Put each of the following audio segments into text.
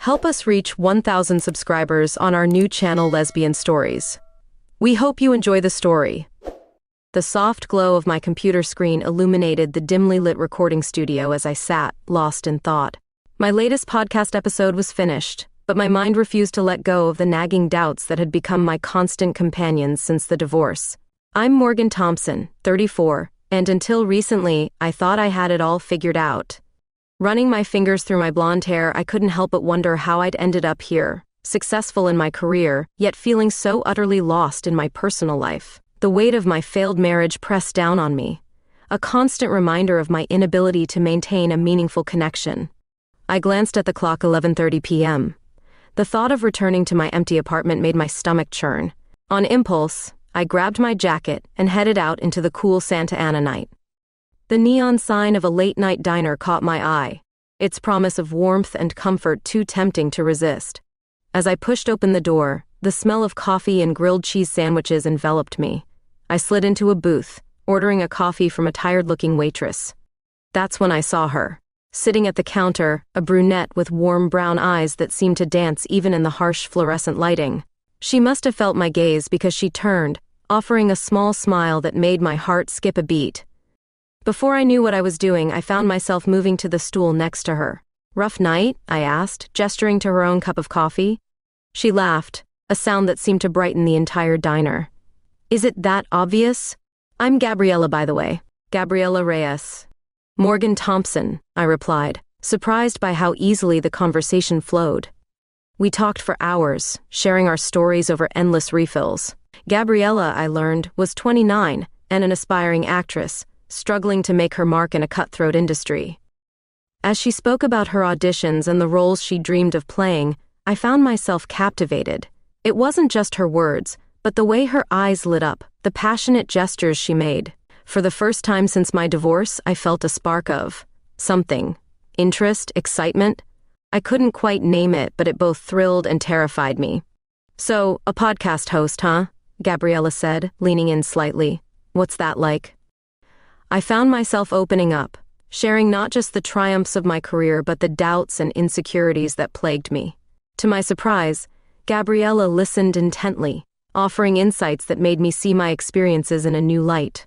Help us reach 1,000 subscribers on our new channel Lesbian Stories. We hope you enjoy the story. The soft glow of my computer screen illuminated the dimly lit recording studio as I sat, lost in thought. My latest podcast episode was finished, but my mind refused to let go of the nagging doubts that had become my constant companions since the divorce. I'm Morgan Thompson, 34, and until recently, I thought I had it all figured out. Running my fingers through my blonde hair, I couldn't help but wonder how I'd ended up here, successful in my career, yet feeling so utterly lost in my personal life. The weight of my failed marriage pressed down on me, a constant reminder of my inability to maintain a meaningful connection. I glanced at the clock, 11:30 p.m. The thought of returning to my empty apartment made my stomach churn. On impulse, I grabbed my jacket and headed out into the cool Santa Ana night. The neon sign of a late-night diner caught my eye, its promise of warmth and comfort too tempting to resist. As I pushed open the door, the smell of coffee and grilled cheese sandwiches enveloped me. I slid into a booth, ordering a coffee from a tired-looking waitress. That's when I saw her, sitting at the counter, a brunette with warm brown eyes that seemed to dance even in the harsh fluorescent lighting. She must have felt my gaze because she turned, offering a small smile that made my heart skip a beat. Before I knew what I was doing, I found myself moving to the stool next to her. "Rough night?" I asked, gesturing to her own cup of coffee. She laughed, a sound that seemed to brighten the entire diner. "Is it that obvious? I'm Gabriella, by the way. Gabriella Reyes." "Morgan Thompson," I replied, surprised by how easily the conversation flowed. We talked for hours, sharing our stories over endless refills. Gabriella, I learned, was 29 and an aspiring actress, struggling to make her mark in a cutthroat industry. As she spoke about her auditions and the roles she dreamed of playing, I found myself captivated. It wasn't just her words, but the way her eyes lit up, the passionate gestures she made. For the first time since my divorce, I felt a spark of something. Interest, excitement. I couldn't quite name it, but it both thrilled and terrified me. "So, a podcast host, huh?" Gabriella said, leaning in slightly. "What's that like?" I found myself opening up, sharing not just the triumphs of my career but the doubts and insecurities that plagued me. To my surprise, Gabriella listened intently, offering insights that made me see my experiences in a new light.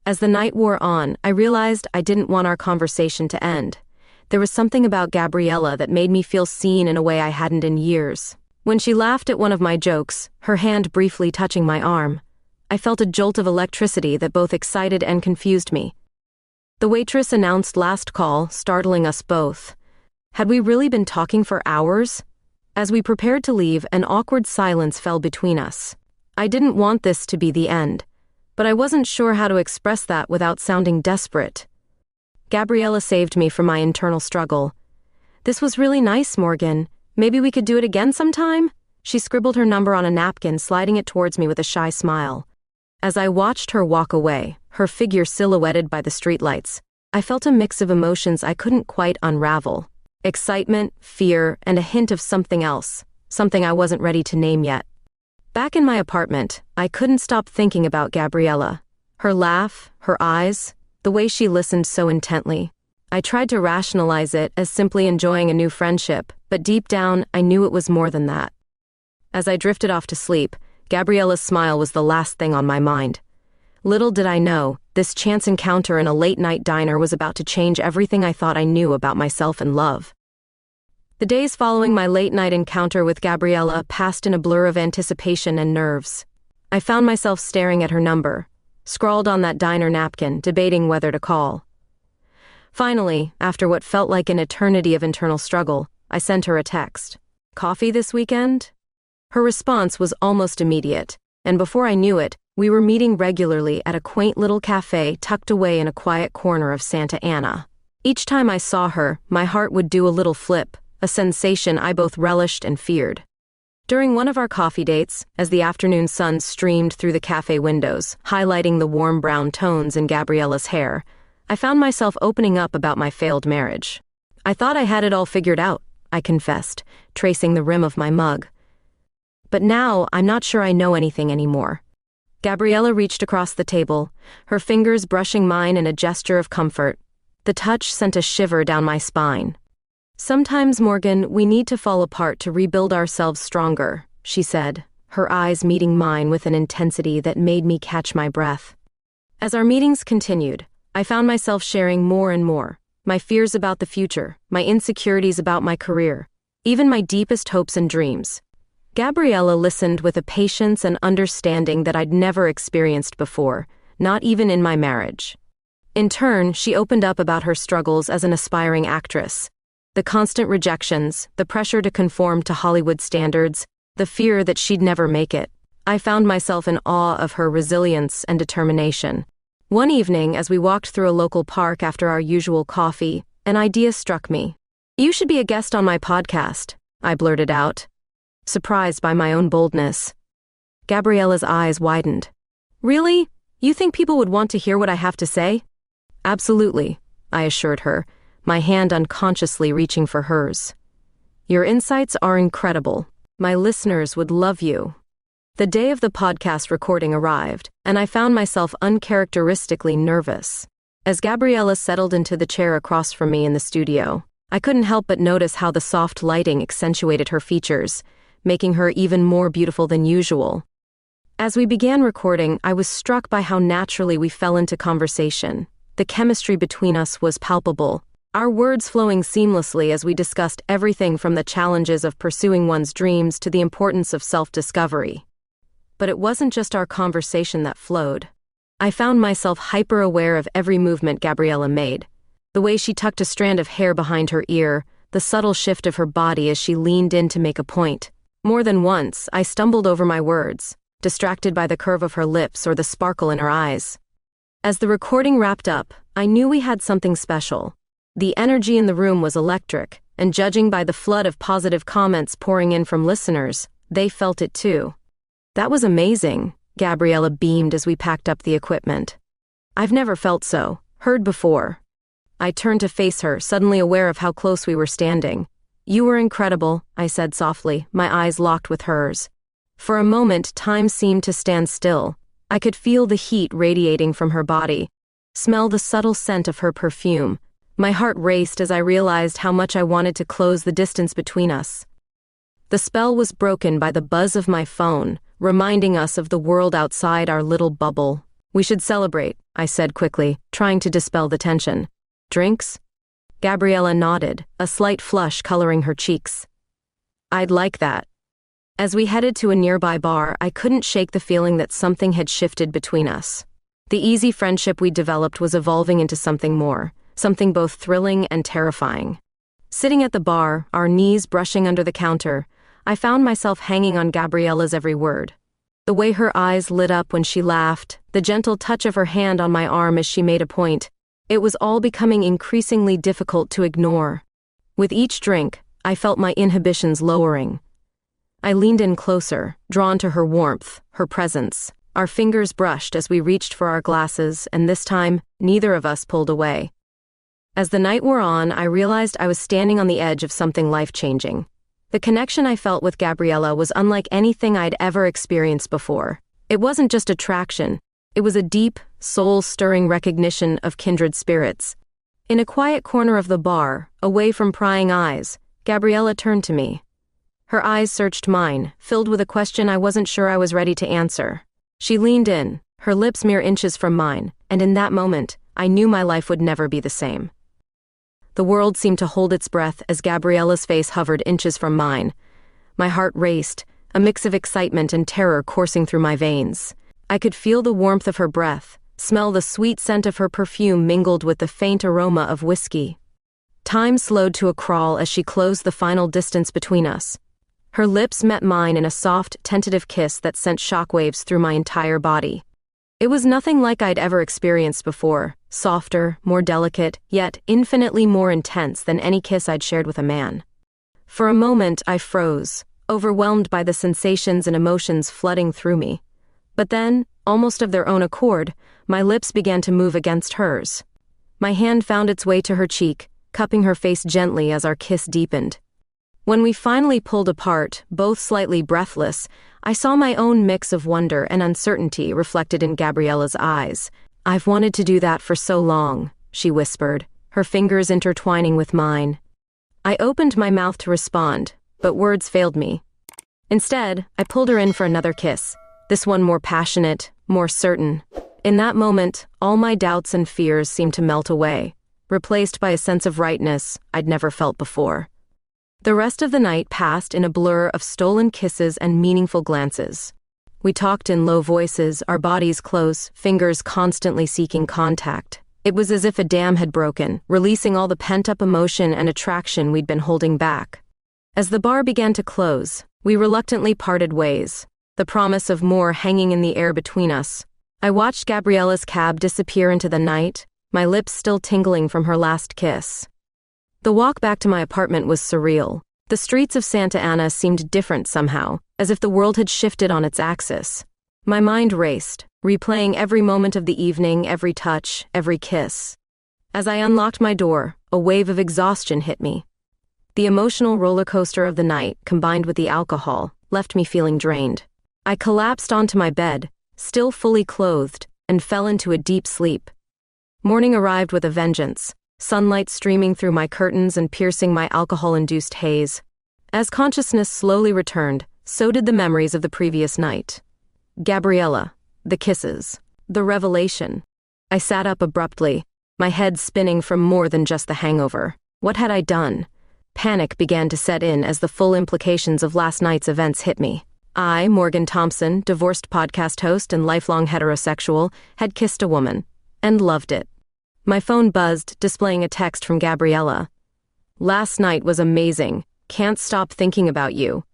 As the night wore on, I realized I didn't want our conversation to end. There was something about Gabriella that made me feel seen in a way I hadn't in years. When she laughed at one of my jokes, her hand briefly touching my arm, I felt a jolt of electricity that both excited and confused me. The waitress announced last call, startling us both. Had we really been talking for hours? As we prepared to leave, an awkward silence fell between us. I didn't want this to be the end, but I wasn't sure how to express that without sounding desperate. Gabriella saved me from my internal struggle. "This was really nice, Morgan. Maybe we could do it again sometime?" She scribbled her number on a napkin, sliding it towards me with a shy smile. As I watched her walk away, her figure silhouetted by the streetlights, I felt a mix of emotions I couldn't quite unravel. Excitement, fear, and a hint of something else, something I wasn't ready to name yet. Back in my apartment, I couldn't stop thinking about Gabriella. Her laugh, her eyes, the way she listened so intently. I tried to rationalize it as simply enjoying a new friendship, but deep down, I knew it was more than that. As I drifted off to sleep, Gabriella's smile was the last thing on my mind. Little did I know, this chance encounter in a late-night diner was about to change everything I thought I knew about myself and love. The days following my late-night encounter with Gabriella passed in a blur of anticipation and nerves. I found myself staring at her number, scrawled on that diner napkin, debating whether to call. Finally, after what felt like an eternity of internal struggle, I sent her a text. "Coffee this weekend?" Her response was almost immediate, and before I knew it, we were meeting regularly at a quaint little cafe tucked away in a quiet corner of Santa Ana. Each time I saw her, my heart would do a little flip, a sensation I both relished and feared. During one of our coffee dates, as the afternoon sun streamed through the cafe windows, highlighting the warm brown tones in Gabriella's hair, I found myself opening up about my failed marriage. "I thought I had it all figured out," I confessed, tracing the rim of my mug. "But now, I'm not sure I know anything anymore." Gabriella reached across the table, her fingers brushing mine in a gesture of comfort. The touch sent a shiver down my spine. "Sometimes, Morgan, we need to fall apart to rebuild ourselves stronger," she said, her eyes meeting mine with an intensity that made me catch my breath. As our meetings continued, I found myself sharing more and more. My fears about the future, my insecurities about my career, even my deepest hopes and dreams. Gabriella listened with a patience and understanding that I'd never experienced before, not even in my marriage. In turn, she opened up about her struggles as an aspiring actress. The constant rejections, the pressure to conform to Hollywood standards, the fear that she'd never make it. I found myself in awe of her resilience and determination. One evening, as we walked through a local park after our usual coffee, an idea struck me. "You should be a guest on my podcast," I blurted out, surprised by my own boldness. Gabriella's eyes widened. "Really? You think people would want to hear what I have to say?" "Absolutely," I assured her, my hand unconsciously reaching for hers. "Your insights are incredible. My listeners would love you." The day of the podcast recording arrived, and I found myself uncharacteristically nervous. As Gabriella settled into the chair across from me in the studio, I couldn't help but notice how the soft lighting accentuated her features, making her even more beautiful than usual. As we began recording, I was struck by how naturally we fell into conversation. The chemistry between us was palpable, our words flowing seamlessly as we discussed everything from the challenges of pursuing one's dreams to the importance of self-discovery. But it wasn't just our conversation that flowed. I found myself hyper-aware of every movement Gabriella made. The way she tucked a strand of hair behind her ear, the subtle shift of her body as she leaned in to make a point. More than once, I stumbled over my words, distracted by the curve of her lips or the sparkle in her eyes. As the recording wrapped up, I knew we had something special. The energy in the room was electric, and judging by the flood of positive comments pouring in from listeners, they felt it too. "That was amazing," Gabriella beamed as we packed up the equipment. "I've never felt so heard before." I turned to face her, suddenly aware of how close we were standing. "You were incredible," I said softly, my eyes locked with hers. For a moment, time seemed to stand still. I could feel the heat radiating from her body, smell the subtle scent of her perfume. My heart raced as I realized how much I wanted to close the distance between us. The spell was broken by the buzz of my phone, reminding us of the world outside our little bubble. "We should celebrate," I said quickly, trying to dispel the tension. "Drinks?" Gabriella nodded, a slight flush coloring her cheeks. "I'd like that." As we headed to a nearby bar, I couldn't shake the feeling that something had shifted between us. The easy friendship we developed was evolving into something more, something both thrilling and terrifying. Sitting at the bar, our knees brushing under the counter, I found myself hanging on Gabriella's every word. The way her eyes lit up when she laughed, the gentle touch of her hand on my arm as she made a point, it was all becoming increasingly difficult to ignore. With each drink, I felt my inhibitions lowering. I leaned in closer, drawn to her warmth, her presence. Our fingers brushed as we reached for our glasses, and this time, neither of us pulled away. As the night wore on, I realized I was standing on the edge of something life-changing. The connection I felt with Gabriella was unlike anything I'd ever experienced before. It wasn't just attraction. It was a deep, soul-stirring recognition of kindred spirits. In a quiet corner of the bar, away from prying eyes, Gabriella turned to me. Her eyes searched mine, filled with a question I wasn't sure I was ready to answer. She leaned in, her lips mere inches from mine, and in that moment, I knew my life would never be the same. The world seemed to hold its breath as Gabriella's face hovered inches from mine. My heart raced, a mix of excitement and terror coursing through my veins. I could feel the warmth of her breath, smell the sweet scent of her perfume mingled with the faint aroma of whiskey. Time slowed to a crawl as she closed the final distance between us. Her lips met mine in a soft, tentative kiss that sent shockwaves through my entire body. It was nothing like I'd ever experienced before, softer, more delicate, yet infinitely more intense than any kiss I'd shared with a man. For a moment, I froze, overwhelmed by the sensations and emotions flooding through me. But then, almost of their own accord, my lips began to move against hers. My hand found its way to her cheek, cupping her face gently as our kiss deepened. When we finally pulled apart, both slightly breathless, I saw my own mix of wonder and uncertainty reflected in Gabriella's eyes. "I've wanted to do that for so long," she whispered, her fingers intertwining with mine. I opened my mouth to respond, but words failed me. Instead, I pulled her in for another kiss, this one more passionate, more certain. In that moment, all my doubts and fears seemed to melt away, replaced by a sense of rightness I'd never felt before. The rest of the night passed in a blur of stolen kisses and meaningful glances. We talked in low voices, our bodies close, fingers constantly seeking contact. It was as if a dam had broken, releasing all the pent-up emotion and attraction we'd been holding back. As the bar began to close, we reluctantly parted ways, the promise of more hanging in the air between us. I watched Gabriella's cab disappear into the night, my lips still tingling from her last kiss. The walk back to my apartment was surreal. The streets of Santa Ana seemed different somehow, as if the world had shifted on its axis. My mind raced, replaying every moment of the evening, every touch, every kiss. As I unlocked my door, a wave of exhaustion hit me. The emotional roller coaster of the night, combined with the alcohol, left me feeling drained. I collapsed onto my bed, still fully clothed, and fell into a deep sleep. Morning arrived with a vengeance, sunlight streaming through my curtains and piercing my alcohol-induced haze. As consciousness slowly returned, so did the memories of the previous night. Gabriella, the kisses, the revelation. I sat up abruptly, my head spinning from more than just the hangover. What had I done? Panic began to set in as the full implications of last night's events hit me. I, Morgan Thompson, divorced podcast host and lifelong heterosexual, had kissed a woman, and loved it. My phone buzzed, displaying a text from Gabriella. "Last night was amazing. Can't stop thinking about you."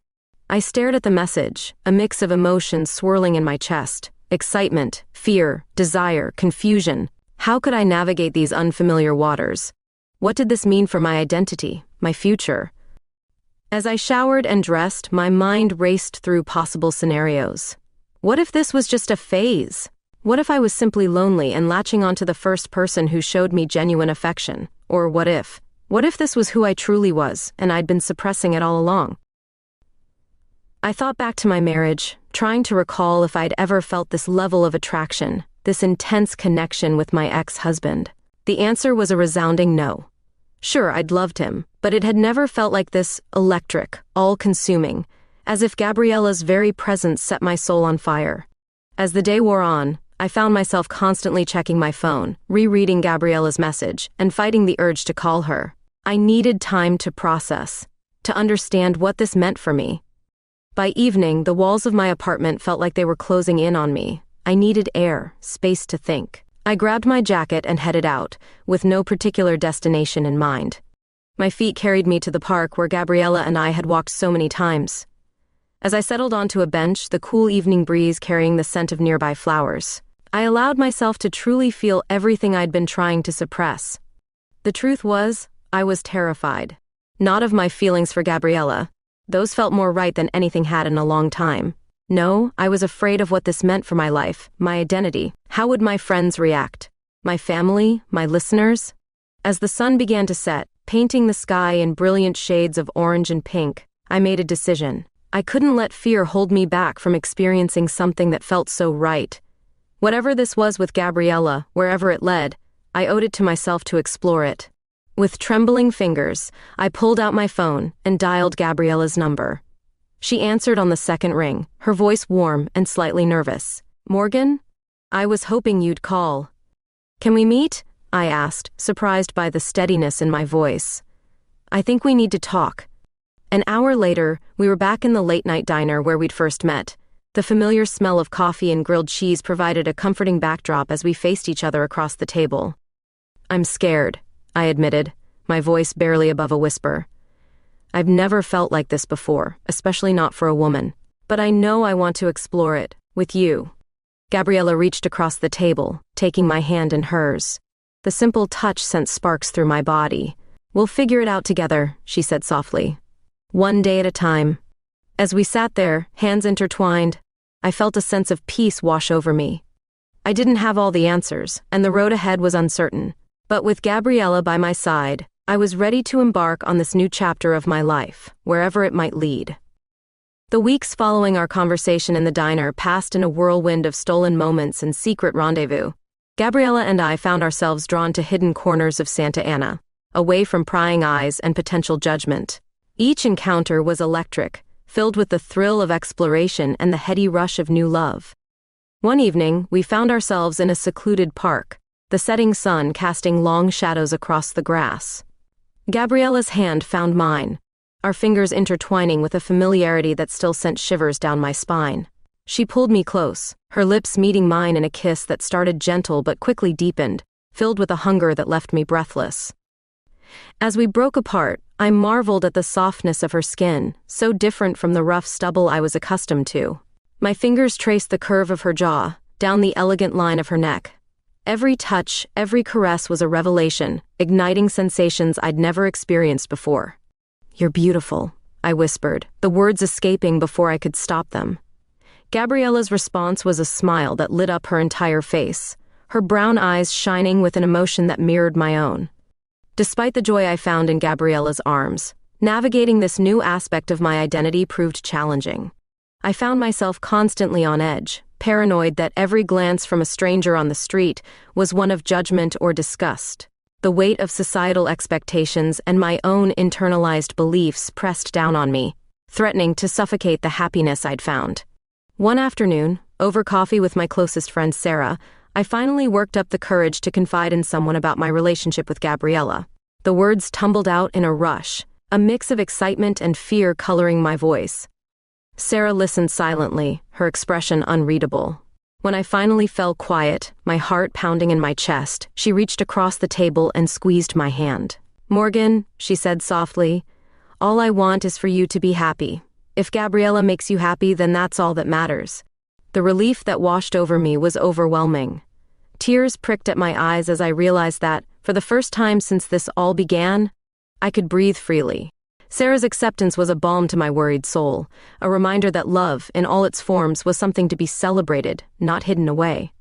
I stared at the message, a mix of emotions swirling in my chest. Excitement, fear, desire, confusion. How could I navigate these unfamiliar waters? What did this mean for my identity, my future? As I showered and dressed, my mind raced through possible scenarios. What if this was just a phase? What if I was simply lonely and latching onto the first person who showed me genuine affection? Or what if this was who I truly was, and I'd been suppressing it all along? I thought back to my marriage, trying to recall if I'd ever felt this level of attraction, this intense connection with my ex-husband. The answer was a resounding no. Sure, I'd loved him, but it had never felt like this electric, all-consuming, as if Gabriella's very presence set my soul on fire. As the day wore on, I found myself constantly checking my phone, rereading Gabriella's message, and fighting the urge to call her. I needed time to process, to understand what this meant for me. By evening, the walls of my apartment felt like they were closing in on me. I needed air, space to think. I grabbed my jacket and headed out, with no particular destination in mind. My feet carried me to the park where Gabriella and I had walked so many times. As I settled onto a bench, the cool evening breeze carrying the scent of nearby flowers, I allowed myself to truly feel everything I'd been trying to suppress. The truth was, I was terrified. Not of my feelings for Gabriella. Those felt more right than anything had in a long time. No, I was afraid of what this meant for my life, my identity. How would my friends react? My family, my listeners? As the sun began to set, painting the sky in brilliant shades of orange and pink, I made a decision. I couldn't let fear hold me back from experiencing something that felt so right. Whatever this was with Gabriella, wherever it led, I owed it to myself to explore it. With trembling fingers, I pulled out my phone and dialed Gabriella's number. She answered on the second ring, her voice warm and slightly nervous. "Morgan? I was hoping you'd call." "Can we meet?" I asked, surprised by the steadiness in my voice. "I think we need to talk." An hour later, we were back in the late-night diner where we'd first met. The familiar smell of coffee and grilled cheese provided a comforting backdrop as we faced each other across the table. "I'm scared," I admitted, my voice barely above a whisper. "I've never felt like this before, especially not for a woman. But I know I want to explore it, with you." Gabriella reached across the table, taking my hand in hers. The simple touch sent sparks through my body. "We'll figure it out together," she said softly. "One day at a time." As we sat there, hands intertwined, I felt a sense of peace wash over me. I didn't have all the answers, and the road ahead was uncertain. But with Gabriella by my side, I was ready to embark on this new chapter of my life, wherever it might lead. The weeks following our conversation in the diner passed in a whirlwind of stolen moments and secret rendezvous. Gabriella and I found ourselves drawn to hidden corners of Santa Ana. away from prying eyes and potential judgment. Each encounter was electric, filled with the thrill of exploration and the heady rush of new love. One evening, we found ourselves in a secluded park, the setting sun casting long shadows across the grass. Gabriella's hand found mine, our fingers intertwining with a familiarity that still sent shivers down my spine. She pulled me close, her lips meeting mine in a kiss that started gentle but quickly deepened, filled with a hunger that left me breathless. As we broke apart, I marveled at the softness of her skin, so different from the rough stubble I was accustomed to. My fingers traced the curve of her jaw, down the elegant line of her neck. Every touch, every caress was a revelation, igniting sensations I'd never experienced before. "You're beautiful," I whispered, the words escaping before I could stop them. Gabriella's response was a smile that lit up her entire face, her brown eyes shining with an emotion that mirrored my own. Despite the joy I found in Gabriella's arms, navigating this new aspect of my identity proved challenging. I found myself constantly on edge, paranoid that every glance from a stranger on the street was one of judgment or disgust. The weight of societal expectations and my own internalized beliefs pressed down on me, threatening to suffocate the happiness I'd found. One afternoon, over coffee with my closest friend Sarah, I finally worked up the courage to confide in someone about my relationship with Gabriella. The words tumbled out in a rush, a mix of excitement and fear coloring my voice. Sarah listened silently, her expression unreadable. When I finally fell quiet, my heart pounding in my chest, she reached across the table and squeezed my hand. "Morgan," she said softly, "all I want is for you to be happy. If Gabriella makes you happy, then that's all that matters." The relief that washed over me was overwhelming. Tears pricked at my eyes as I realized that, for the first time since this all began, I could breathe freely. Sarah's acceptance was a balm to my worried soul, a reminder that love, in all its forms, was something to be celebrated, not hidden away.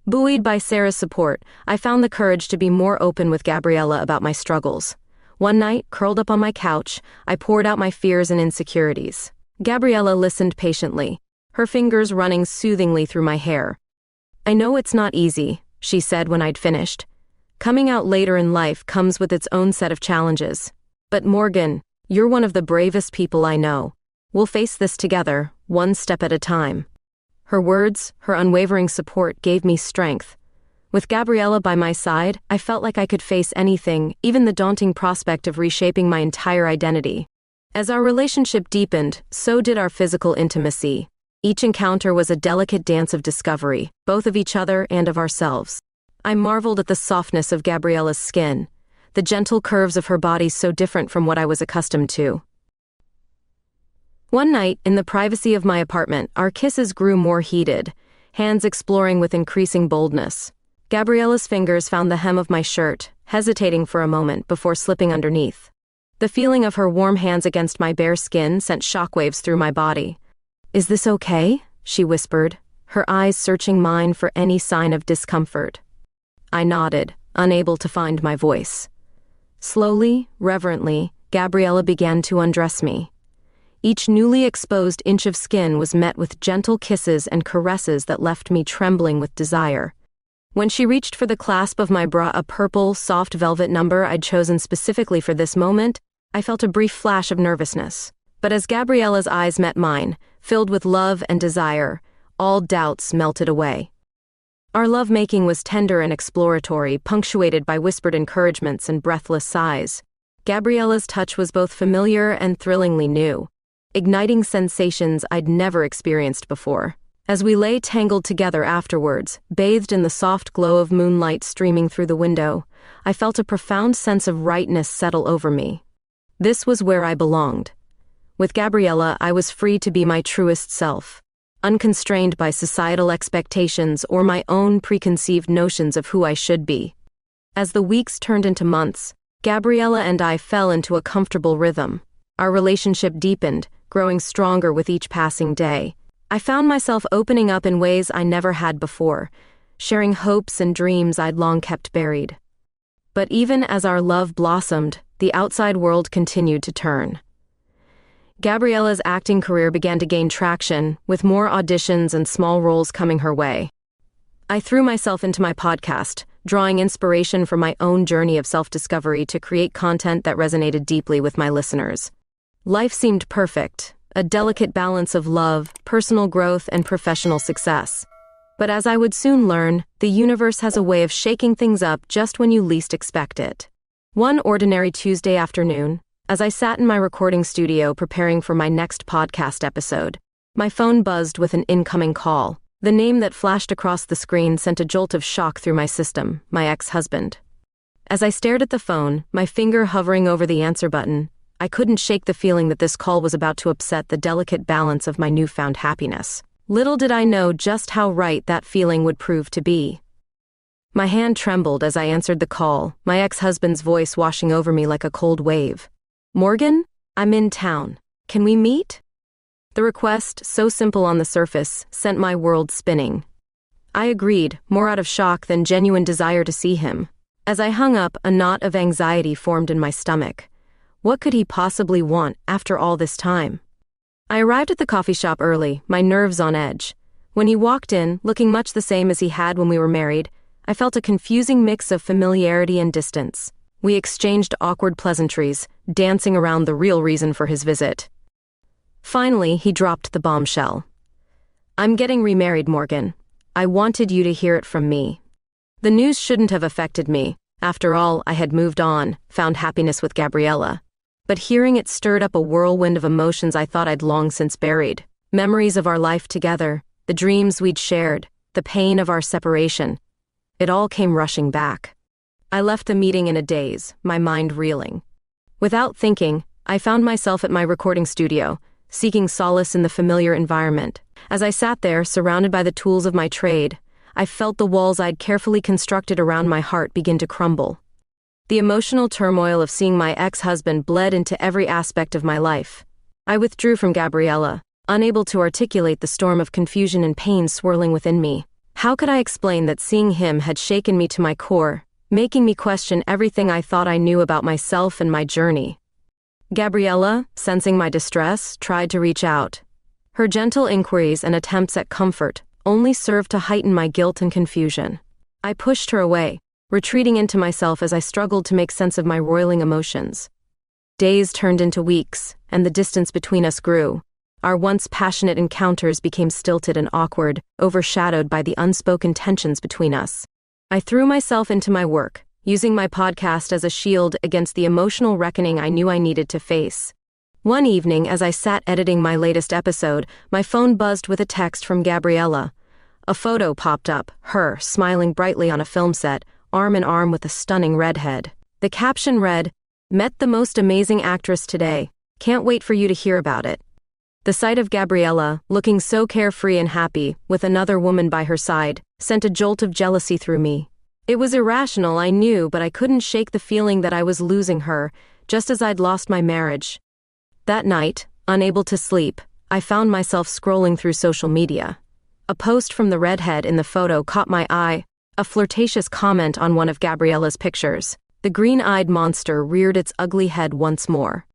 Buoyed by Sarah's support, I found the courage to be more open with Gabriella about my struggles. One night, curled up on my couch, I poured out my fears and insecurities. Gabriella listened patiently, her fingers running soothingly through my hair. "I know it's not easy," she said when I'd finished. "Coming out later in life comes with its own set of challenges. But Morgan, you're one of the bravest people I know. We'll face this together, one step at a time." Her words, her unwavering support gave me strength. With Gabriella by my side, I felt like I could face anything, even the daunting prospect of reshaping my entire identity. As our relationship deepened, so did our physical intimacy. Each encounter was a delicate dance of discovery, both of each other and of ourselves. I marveled at the softness of Gabriella's skin, the gentle curves of her body so different from what I was accustomed to. One night, in the privacy of my apartment, our kisses grew more heated, hands exploring with increasing boldness. Gabriella's fingers found the hem of my shirt, hesitating for a moment before slipping underneath. The feeling of her warm hands against my bare skin sent shockwaves through my body. "Is this okay?" she whispered, her eyes searching mine for any sign of discomfort. I nodded, unable to find my voice. Slowly, reverently, Gabriella began to undress me. Each newly exposed inch of skin was met with gentle kisses and caresses that left me trembling with desire. When she reached for the clasp of my bra, a purple, soft velvet number I'd chosen specifically for this moment, I felt a brief flash of nervousness. But as Gabriella's eyes met mine, filled with love and desire, all doubts melted away. Our lovemaking was tender and exploratory, punctuated by whispered encouragements and breathless sighs. Gabriella's touch was both familiar and thrillingly new, igniting sensations I'd never experienced before. As we lay tangled together afterwards, bathed in the soft glow of moonlight streaming through the window, I felt a profound sense of rightness settle over me. This was where I belonged. With Gabriella, I was free to be my truest self, unconstrained by societal expectations or my own preconceived notions of who I should be. As the weeks turned into months, Gabriella and I fell into a comfortable rhythm. Our relationship deepened, growing stronger with each passing day. I found myself opening up in ways I never had before, sharing hopes and dreams I'd long kept buried. But even as our love blossomed, the outside world continued to turn. Gabriella's acting career began to gain traction, with more auditions and small roles coming her way. I threw myself into my podcast, drawing inspiration from my own journey of self-discovery to create content that resonated deeply with my listeners. Life seemed perfect, a delicate balance of love, personal growth, and professional success. But as I would soon learn, the universe has a way of shaking things up just when you least expect it. One ordinary Tuesday afternoon, as I sat in my recording studio preparing for my next podcast episode, my phone buzzed with an incoming call. The name that flashed across the screen sent a jolt of shock through my system, my ex-husband. As I stared at the phone, my finger hovering over the answer button, I couldn't shake the feeling that this call was about to upset the delicate balance of my newfound happiness. Little did I know just how right that feeling would prove to be. My hand trembled as I answered the call, my ex-husband's voice washing over me like a cold wave. "Morgan, I'm in town. Can we meet?" The request, so simple on the surface, sent my world spinning. I agreed, more out of shock than genuine desire to see him. As I hung up, a knot of anxiety formed in my stomach. What could he possibly want after all this time? I arrived at the coffee shop early, my nerves on edge. When he walked in, looking much the same as he had when we were married, I felt a confusing mix of familiarity and distance. We exchanged awkward pleasantries, dancing around the real reason for his visit. Finally, he dropped the bombshell. "I'm getting remarried, Morgan. I wanted you to hear it from me." The news shouldn't have affected me. After all, I had moved on, found happiness with Gabriella. But hearing it stirred up a whirlwind of emotions I thought I'd long since buried. Memories of our life together, the dreams we'd shared, the pain of our separation. It all came rushing back. I left the meeting in a daze, my mind reeling. Without thinking, I found myself at my recording studio, seeking solace in the familiar environment. As I sat there, surrounded by the tools of my trade, I felt the walls I'd carefully constructed around my heart begin to crumble. The emotional turmoil of seeing my ex-husband bled into every aspect of my life. I withdrew from Gabriella, unable to articulate the storm of confusion and pain swirling within me. How could I explain that seeing him had shaken me to my core, making me question everything I thought I knew about myself and my journey? Gabriella, sensing my distress, tried to reach out. Her gentle inquiries and attempts at comfort only served to heighten my guilt and confusion. I pushed her away, retreating into myself as I struggled to make sense of my roiling emotions. Days turned into weeks, and the distance between us grew. Our once passionate encounters became stilted and awkward, overshadowed by the unspoken tensions between us. I threw myself into my work, using my podcast as a shield against the emotional reckoning I knew I needed to face. One evening, as I sat editing my latest episode, my phone buzzed with a text from Gabriella. A photo popped up, her smiling brightly on a film set, arm in arm with a stunning redhead. The caption read, "Met the most amazing actress today. Can't wait for you to hear about it." The sight of Gabriella, looking so carefree and happy, with another woman by her side, sent a jolt of jealousy through me. It was irrational, I knew, but I couldn't shake the feeling that I was losing her, just as I'd lost my marriage. That night, unable to sleep, I found myself scrolling through social media. A post from the redhead in the photo caught my eye, a flirtatious comment on one of Gabriella's pictures. The green-eyed monster reared its ugly head once more.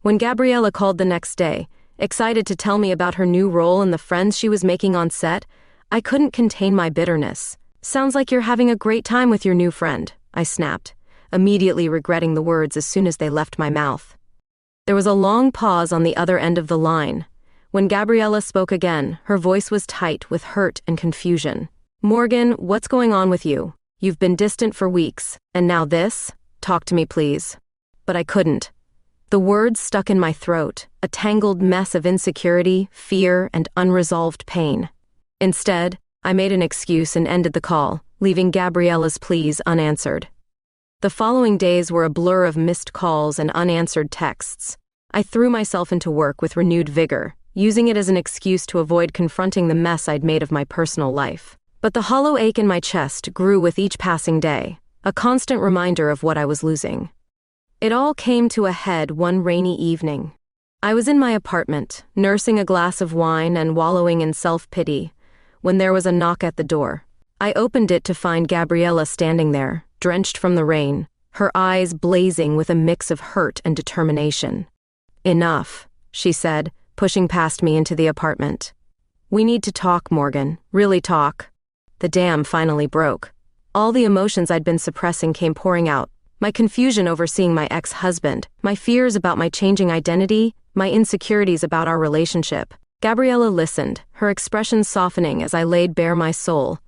When Gabriella called the next day, excited to tell me about her new role and the friends she was making on set, I couldn't contain my bitterness. "Sounds like you're having a great time with your new friend," I snapped, immediately regretting the words as soon as they left my mouth. There was a long pause on the other end of the line. When Gabriella spoke again, her voice was tight with hurt and confusion. "Morgan, what's going on with you? You've been distant for weeks, and now this? Talk to me, please." But I couldn't. The words stuck in my throat, a tangled mess of insecurity, fear, and unresolved pain. Instead, I made an excuse and ended the call, leaving Gabriella's pleas unanswered. The following days were a blur of missed calls and unanswered texts. I threw myself into work with renewed vigor, using it as an excuse to avoid confronting the mess I'd made of my personal life. But the hollow ache in my chest grew with each passing day, a constant reminder of what I was losing. It all came to a head one rainy evening. I was in my apartment, nursing a glass of wine and wallowing in self-pity, when there was a knock at the door. I opened it to find Gabriella standing there, drenched from the rain, her eyes blazing with a mix of hurt and determination. "Enough," she said, pushing past me into the apartment. "We need to talk, Morgan, really talk." The dam finally broke. All the emotions I'd been suppressing came pouring out. My confusion over seeing my ex-husband, my fears about my changing identity, my insecurities about our relationship. Gabriella listened, her expression softening as I laid bare my soul.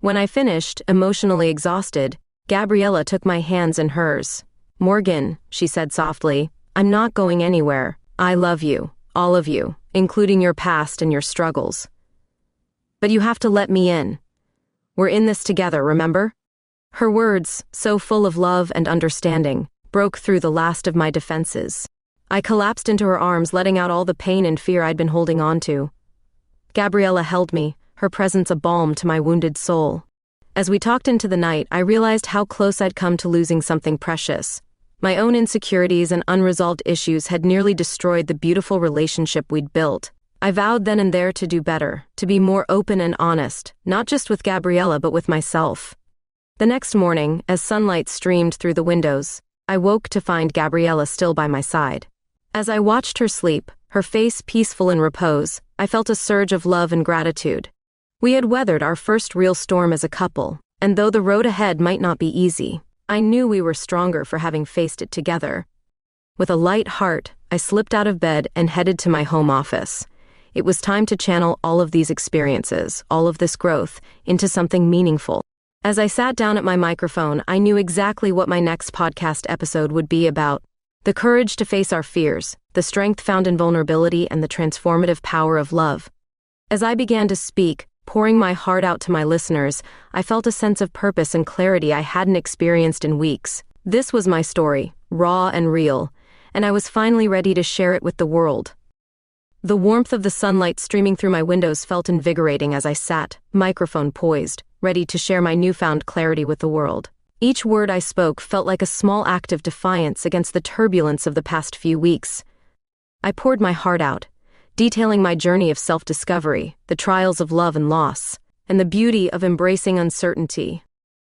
When I finished, emotionally exhausted, Gabriella took my hands in hers. "Morgan," she said softly, "I'm not going anywhere. I love you, all of you, including your past and your struggles. But you have to let me in. We're in this together, remember?" Her words, so full of love and understanding, broke through the last of my defenses. I collapsed into her arms, letting out all the pain and fear I'd been holding on to. Gabriella held me, her presence a balm to my wounded soul. As we talked into the night, I realized how close I'd come to losing something precious. My own insecurities and unresolved issues had nearly destroyed the beautiful relationship we'd built. I vowed then and there to do better, to be more open and honest, not just with Gabriella but with myself. The next morning, as sunlight streamed through the windows, I woke to find Gabriella still by my side. As I watched her sleep, her face peaceful in repose, I felt a surge of love and gratitude. We had weathered our first real storm as a couple, and though the road ahead might not be easy, I knew we were stronger for having faced it together. With a light heart, I slipped out of bed and headed to my home office. It was time to channel all of these experiences, all of this growth, into something meaningful. As I sat down at my microphone, I knew exactly what my next podcast episode would be about. The courage to face our fears, the strength found in vulnerability, and the transformative power of love. As I began to speak, pouring my heart out to my listeners, I felt a sense of purpose and clarity I hadn't experienced in weeks. This was my story, raw and real, and I was finally ready to share it with the world. The warmth of the sunlight streaming through my windows felt invigorating as I sat, microphone poised, ready to share my newfound clarity with the world. Each word I spoke felt like a small act of defiance against the turbulence of the past few weeks. I poured my heart out, detailing my journey of self-discovery, the trials of love and loss, and the beauty of embracing uncertainty.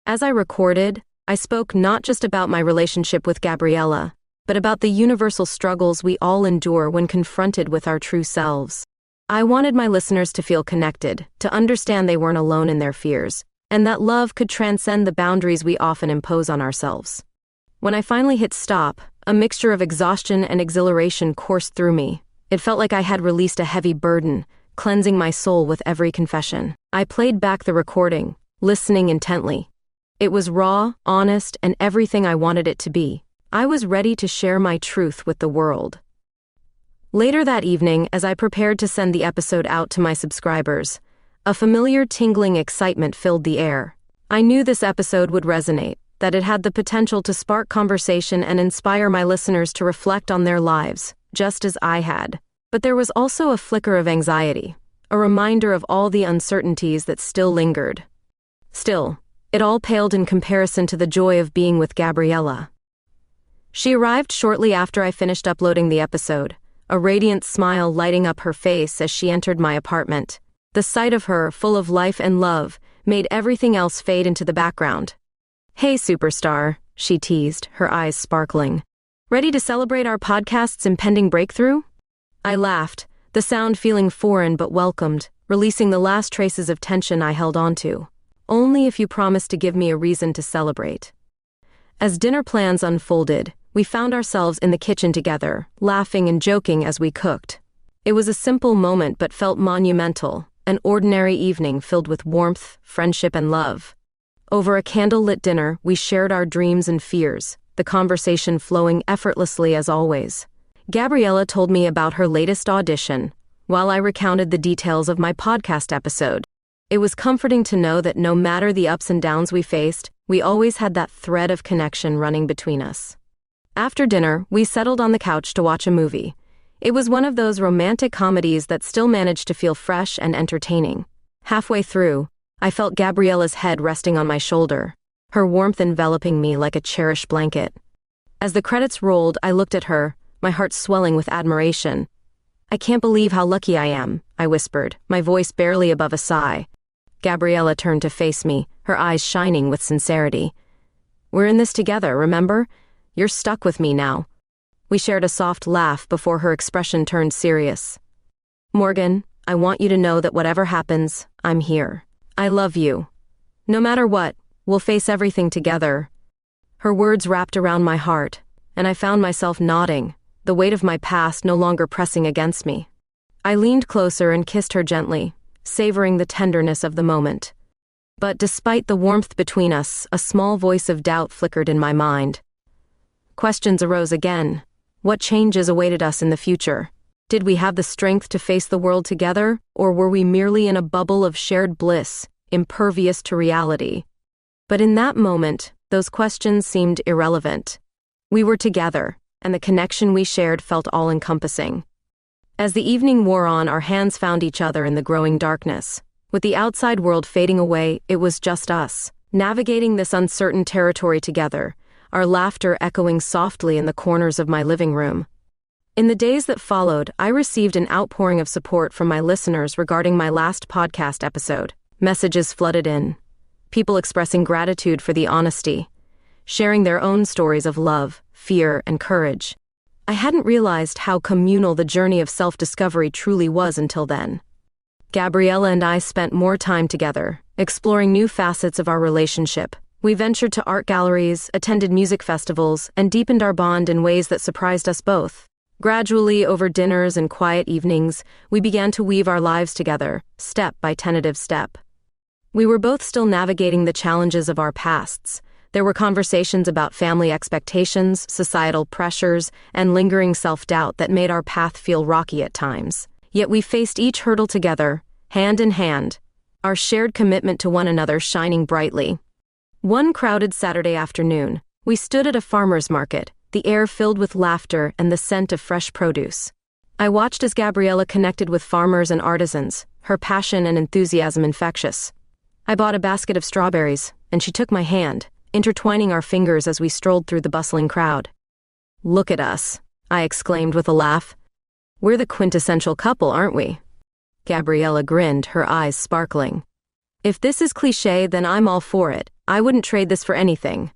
As I recorded, I spoke not just about my relationship with Gabriella, but about the universal struggles we all endure when confronted with our true selves. I wanted my listeners to feel connected, to understand they weren't alone in their fears, and that love could transcend the boundaries we often impose on ourselves. When I finally hit stop, a mixture of exhaustion and exhilaration coursed through me. It felt like I had released a heavy burden, cleansing my soul with every confession. I played back the recording, listening intently. It was raw, honest, and everything I wanted it to be. I was ready to share my truth with the world. Later that evening, as I prepared to send the episode out to my subscribers, a familiar tingling excitement filled the air. I knew this episode would resonate, that it had the potential to spark conversation and inspire my listeners to reflect on their lives, just as I had. But there was also a flicker of anxiety, a reminder of all the uncertainties that still lingered. Still, it all paled in comparison to the joy of being with Gabriella. She arrived shortly after I finished uploading the episode, a radiant smile lighting up her face as she entered my apartment. The sight of her, full of life and love, made everything else fade into the background. "Hey, superstar," she teased, her eyes sparkling. "Ready to celebrate our podcast's impending breakthrough?" I laughed, the sound feeling foreign but welcomed, releasing the last traces of tension I held onto. "Only if you promise to give me a reason to celebrate." As dinner plans unfolded, we found ourselves in the kitchen together, laughing and joking as we cooked. It was a simple moment but felt monumental, an ordinary evening filled with warmth, friendship, and love. Over a candle-lit dinner, we shared our dreams and fears, the conversation flowing effortlessly as always. Gabriella told me about her latest audition, while I recounted the details of my podcast episode. It was comforting to know that no matter the ups and downs we faced, we always had that thread of connection running between us. After dinner, we settled on the couch to watch a movie. It was one of those romantic comedies that still managed to feel fresh and entertaining. Halfway through, I felt Gabriella's head resting on my shoulder, her warmth enveloping me like a cherished blanket. As the credits rolled, I looked at her, my heart swelling with admiration. "I can't believe how lucky I am," I whispered, my voice barely above a sigh. Gabriella turned to face me, her eyes shining with sincerity. "We're in this together, remember? You're stuck with me now." We shared a soft laugh before her expression turned serious. "Morgan, I want you to know that whatever happens, I'm here. I love you. No matter what, We'll face everything together." Her words wrapped around my heart, and I found myself nodding, the weight of my past no longer pressing against me. I leaned closer and kissed her gently, savoring the tenderness of the moment. But despite the warmth between us, a small voice of doubt flickered in my mind. Questions arose again. What changes awaited us in the future? Did we have the strength to face the world together, or were we merely in a bubble of shared bliss, impervious to reality? But in that moment, those questions seemed irrelevant. We were together, and the connection we shared felt all-encompassing. As the evening wore on, our hands found each other in the growing darkness. With the outside world fading away, it was just us, navigating this uncertain territory together, our laughter echoing softly in the corners of my living room. In the days that followed, I received an outpouring of support from my listeners regarding my last podcast episode. Messages flooded in, people expressing gratitude for the honesty, sharing their own stories of love, fear, and courage. I hadn't realized how communal the journey of self-discovery truly was until then. Gabriella and I spent more time together, exploring new facets of our relationship. We ventured to art galleries, attended music festivals, and deepened our bond in ways that surprised us both. Gradually, over dinners and quiet evenings, we began to weave our lives together, step by tentative step. We were both still navigating the challenges of our pasts. There were conversations about family expectations, societal pressures, and lingering self-doubt that made our path feel rocky at times. Yet we faced each hurdle together, hand in hand, our shared commitment to one another shining brightly. One crowded Saturday afternoon, we stood at a farmer's market, the air filled with laughter and the scent of fresh produce. I watched as Gabriella connected with farmers and artisans, her passion and enthusiasm infectious. I bought a basket of strawberries, and she took my hand, intertwining our fingers as we strolled through the bustling crowd. "Look at us," I exclaimed with a laugh. "We're the quintessential couple, aren't we?" Gabriella grinned, her eyes sparkling. "If this is cliché, then I'm all for it. I wouldn't trade this for anything."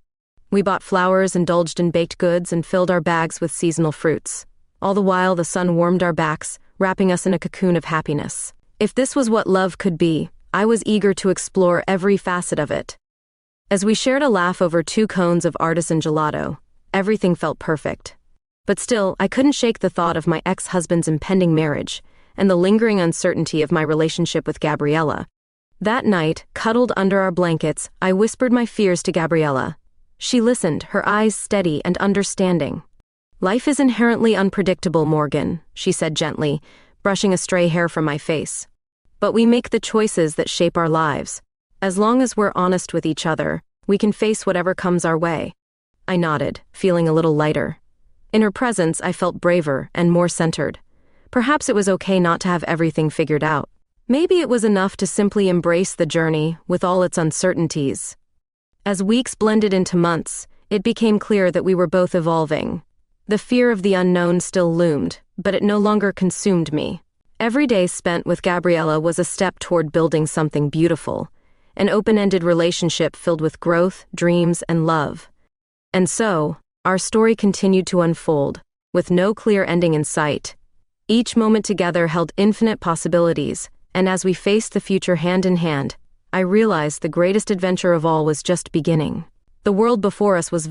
We bought flowers, indulged in baked goods, and filled our bags with seasonal fruits. All the while, the sun warmed our backs, wrapping us in a cocoon of happiness. If this was what love could be, I was eager to explore every facet of it. As we shared a laugh over 2 cones of artisan gelato, everything felt perfect. But still, I couldn't shake the thought of my ex-husband's impending marriage and the lingering uncertainty of my relationship with Gabriella. That night, cuddled under our blankets, I whispered my fears to Gabriella. She listened, her eyes steady and understanding. "Life is inherently unpredictable, Morgan," she said gently, brushing a stray hair from my face. "But we make the choices that shape our lives. As long as we're honest with each other, we can face whatever comes our way." I nodded, feeling a little lighter. In her presence, I felt braver and more centered. Perhaps it was okay not to have everything figured out. Maybe it was enough to simply embrace the journey, with all its uncertainties. As weeks blended into months, it became clear that we were both evolving. The fear of the unknown still loomed, but it no longer consumed me. Every day spent with Gabriella was a step toward building something beautiful, an open-ended relationship filled with growth, dreams, and love. And so, our story continued to unfold, with no clear ending in sight. Each moment together held infinite possibilities, and as we faced the future hand in hand, I realized the greatest adventure of all was just beginning. The world before us was